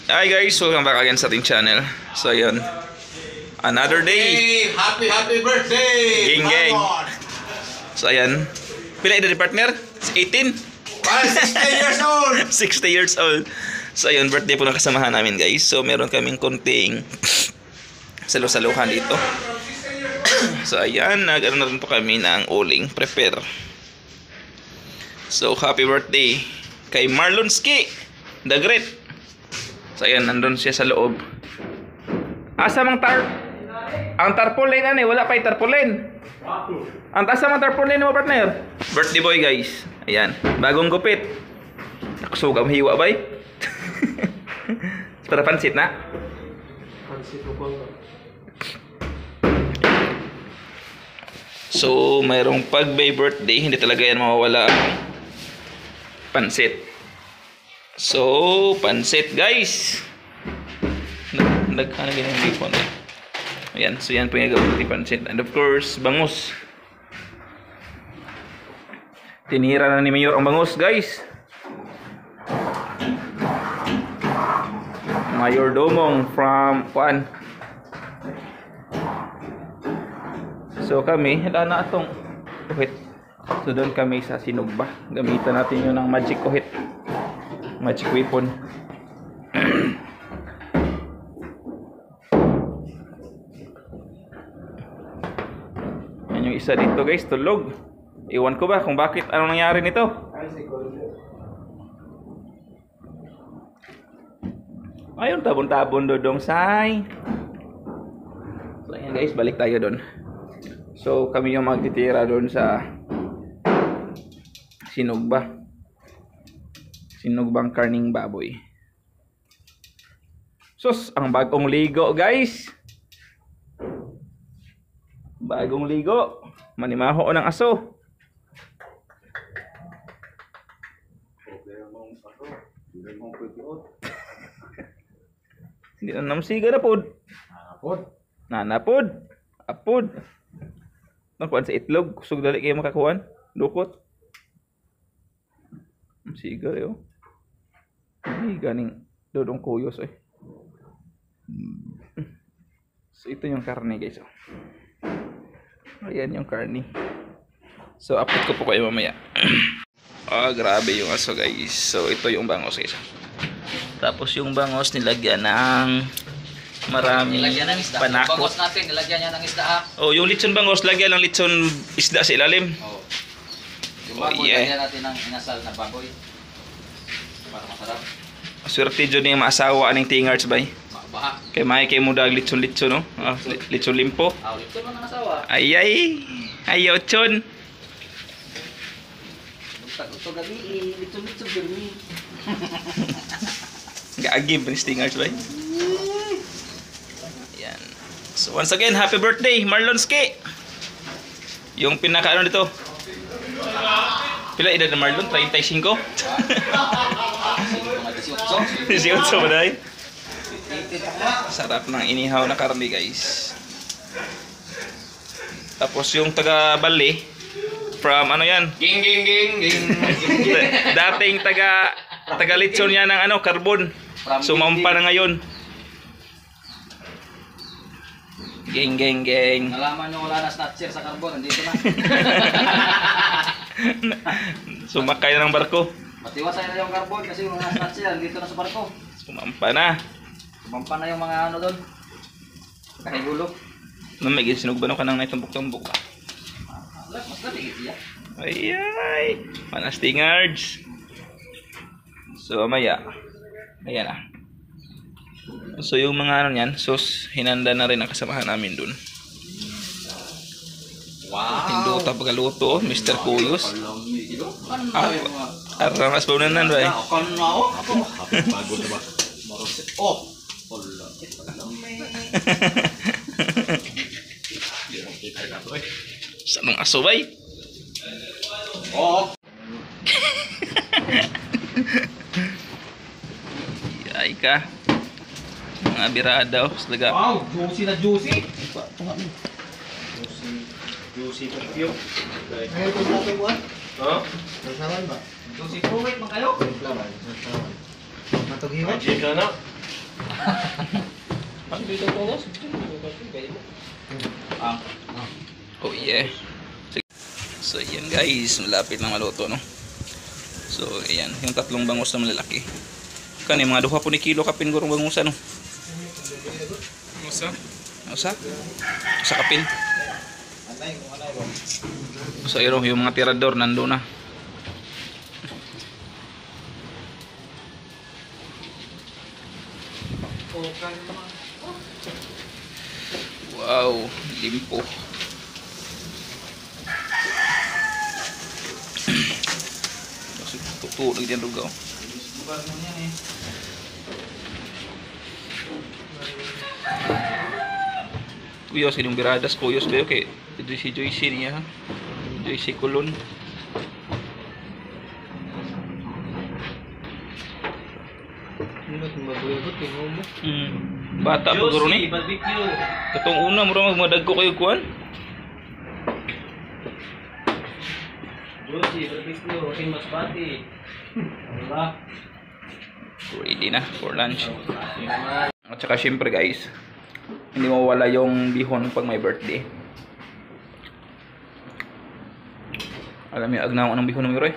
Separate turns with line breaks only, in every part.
Hi guys, welcome back again sa ating channel. So yun, another day.
Hey, happy birthday!
Gang. So ayan, pila edad ni partner? 18?
60 years old!
60 years old. So ayun, birthday po ng kasamahan namin guys. So meron kaming konting salo-saluhan dito. So ayan, nag-ano na rin po kami ng uling prepare. So happy birthday kay Marlon Ski the Great. So ayan, nandun siya sa loob. Asa mang ang tarpaulin wala pa yung tarpaulin. Ang asa mang tarpaulin mo partner? Birthday boy guys. Ayan, bagong gupit. Nakusugam hiwa bay. Tara pansit na.
Pansit ko.
So mayroong pag may birthday, hindi talaga yan mawawala ang pansit. So, pansit guys. Nagkana ganyan yung bacon. Ayan, so yan po yung gawin natin pansit. And of course, bangus. Tinira na ni Mayor ang bangus guys. Mayor Domong from Juan. So kami, wala na itong kuhit. So doon kami sa Sinugba. Gamitan natin yun ng magic kuhit. Magic weapon. Yan yung isa dito guys, tulog. Iwan ko ba kung bakit, anong nangyari nito? Ayun, tabon-tabon dodong say. So ayan guys, balik tayo doon. So kami yung magtitira doon sa Sinugba. Sinugbang karning baboy. Sus, ang bagong ligo guys. Bagong ligo. Manimaho ng aso. Hindi na namsiga na pod. Nanapod. Apod. Nakuan sa itlog. Kusog dali kayo makakuan. Lukot. Namsiga yun. Ay, ganing dodong kuyos eh. So ito yung karne guys. Ayan yung karne. So upload ko po kayo mamaya. Grabe yung aso guys. So ito yung bangos guys. Tapos yung bangos nilagyan ng maraming panakot.
Bangos natin, nilagyan niya ng isda.
Oh, yung lechon bangos lagyan ng lechon isda sa ilalim.
Oh. Yung baboy, lagyan natin ng inasal na baboy. Para masarap.
Swerte dyan yung maasawa aning tingards bay.
Baha.
Kay may kay mudag lechon no? Lechon limpo.
Lechon mo ng asawa.
Ay. Ayaw chon.
Ito gabi, lechon birmi.
Gaagib ni tingards bay. Ayan. So once again, happy birthday Marlon Ski. Yung pinaka ano dito. Pila edad na Marlon? 35? 18 ba dahil? Sarap ng inihaw na karne guys. Tapos yung taga Bali from ano yan?
Ging.
Dating taga lechon yan ng ano, carbon. Sumampa na ngayon. Geng.
Nalaman nyo wala na snatcher sa carbon, nandito na.
Sumakay na ng barko.
Matiwasay na yung carbon kasi yung mga snatcher nandito na sa barko.
Sumampa na.
Sumampa na yung mga ano doon. Kahigulo.
Namigil sinugban ka nang naitumbok-tumbok ba?
Mas natigit iya.
Ay. Manas tingards. So maya. Ayan na. So yung mga ano yan, sus, hinanda na rin ang kasamahan namin dun.
Wow!
Hinduta pagkaluto, Mr. Kuyos. Arang as paunanan ba eh?
Pagod na ba? Oh!
Saan ang aso ba eh?
Oh!
Ay ka. Mga birada oh. Salaga.
Wow! Juicy na juicy!
Juicy pa piyo.
Ngayon kung natin buwan?
Oh?
Juicy fruit man kayo?
Matughiwa? Magic na. Ang dito ko na.
Ang.
Oh yeah. So yan guys, malapit na maluto no. So ayan, yung tatlong bangus na malalaki. Kani mga duha po ni kilo kapin gurong bangus ano. Usa sa kapin. So yung mga tirador nando na. Wow, limpo. Tutunog din lugaw. Kuyos inyong biradas, kuyos ba yun kay Joyce niya ha? Joyce Kulon. Bata pa guro ni. Katong una mura magmadagko kayo kuan.
Josie, barbecue, king masbati. Wala.
Ready na for lunch. At saka syempre guys, hindi mawala yung bihon pag may birthday. Alam niyo agnaw ng bihon ng Miroy?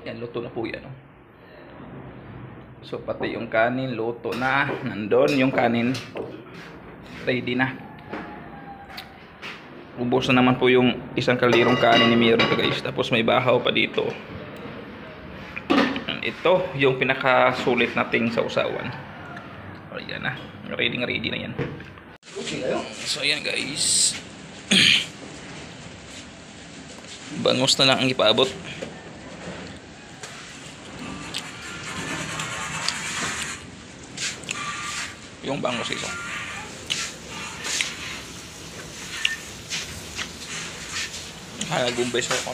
Yan, luto na po yan. No? So, pati yung kanin, luto na. Nandun yung kanin. Ready na. Ubos na naman po yung isang kalirong kanin ni Miro guys. Tapos may bahaw pa dito. Ito, yung pinakasulit nating sausawan. O, yan na. Ready na yan. So, ayan guys. Bangus na lang ang ipaabot. Yung bangus ito. Gumbay sa ako.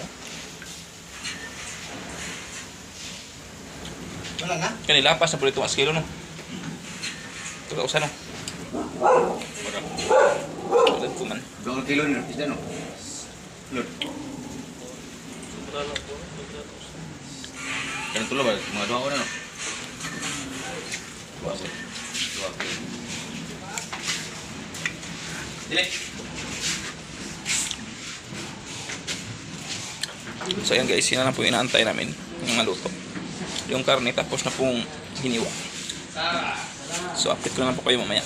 Wala na?
Kanila pa sa pulito mas kilo no. Ito usa no. Tulad ko man.
2 kilo na, isda no? Lord. Kaya tulo ba? Mga 2 ko na no? Dili.
So ayan guys, yun na po yung inaantay namin yung maluto. Yung karne tapos na pong hiniwa. So update ko na po kayo mamaya.